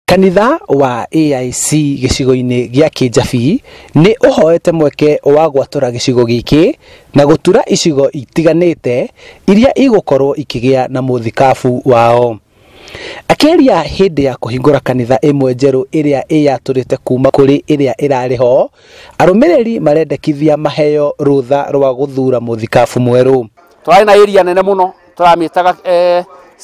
Kanitha wa AIC gicigo-ini gia Kijabe ni uhoete mweke wa gwatura gicigo giki na gutura icigo itiganite iria igukorwo ikigia na muthikabu wao. Akeria hindi ya kuhingura kanitha imwe njeru iria iyaturite kuma kuri iria irariho, Arumiriri marendekithia maheo rutha rwa guthura muthikabu mweru. Twari na area nene muno turamitaga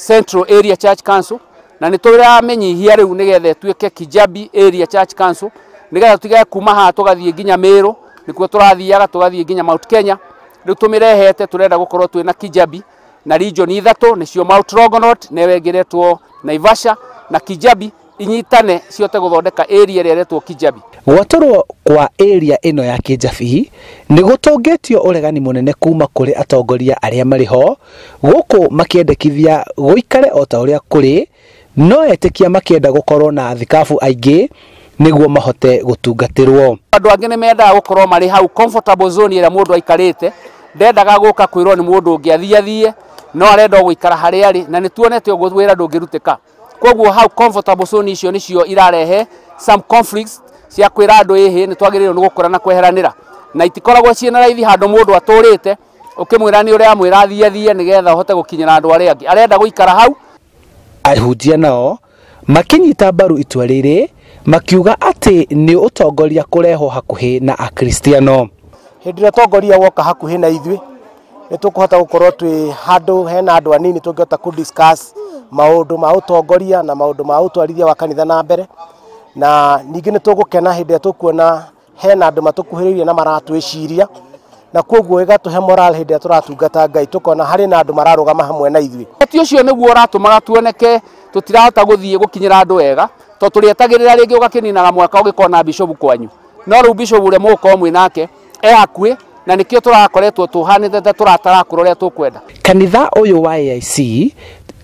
Central Area Church Council na nitũramenyihia riu nigethe tuike Kijabe Area Church Council nigethe tutige kuma ha tugathie nginya Meru nikuo turathiaga tugathie nginya Mount Kenya. Riu tumirehete turenda gukorwo twina Kijabe na region ithatu nicio Mount Longonot newengeretwo Naivasha na Kijabe inyitane ciote guthondeka area ria retwo Kijabe. Gwaturwo kwa area ino ya Kijabe ni gutongetio uregani munene kuma kuri atongoria aria mariho guku makiendekithia guikare ota uria kuri no etikia makienda gukorwo na athikabu aingi niguo mahote gutungatirwo. Andu angi ni mendaga gukorwo mari hau comfortable zone ira mundu aikarite, ndendaga guka kwirwo ni mundu ungiathia no arenda guikara hari ari na nituonete uguo wira ndungirutika. Koguo hau comfortable zone icio nicio irarehe some conflicts cia kwira andu ihi ni twagirirwo ni gukora na kweheranira na itikoragwo ciina raithi handu mundu aturite ukimwira ni uria amwira athia nigetha uhote gukinyira andu aria angi arenda guikara hau. Ahunjia nao makinyita mbaru itua riri makiuga ati ni utongoria kureho hakuhi na akristiano. Hindi ria utongoria woka hakuhi na ithui ni tukuhota gukorwo twi handu hena andu anini tungihota ku discuss maundu ma utongoria na maundu ma utwarithia wa kanitha na mbere, na ningi ni tugukena hindi ria tukuona hena andu matukuhiririe na maratwiciria na koguo igatuhe moral hindi ria turatungata Ngai tukona hari na andu mararugama hamwe na ithui. Ati ucio niguo uratumaga tuoneke tutirahota guthie gukinyira andu wega to turietagirira ringi ugakininaga mwaka ugikona bishop kwanyu no ru bishop ure muko mwe nake hakwi na nikio turakoretwo tuhanite turatara kuroria tukwenda. Kanitha uyu wa AIC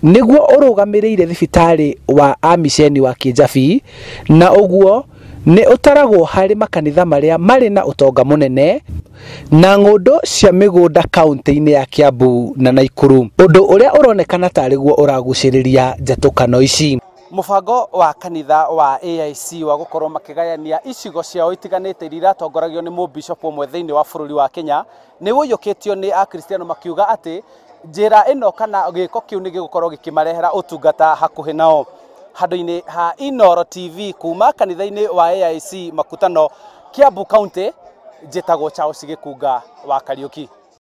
niguo urugamirire thibitari wa amisheni wa Kijabe na uguo ni utaragwo hari makanitha maria mari na utonga munene na ng'undu cia migunda kaunti-ini ya Kiambu na Naikuru, undu uria uronekana tariguo uraguciriria Njatukano ici. Mubango wa kanitha wa AIC wa gukorwo makigayania icigo ciao itiganite iria tongoragio ni mubishop umwe thiini wa bururi wa Kenya ni uyukitio ni akristiano makiuga ati njira ino kana giko kiu ni gigukorwo gikimarehera utungata hakuhi nao. Handu-ini ha Inooro TV kuma kanitha-ini wa AIC makutano Kiambu County, njitagwo Charles Gikunga wa Kariuki.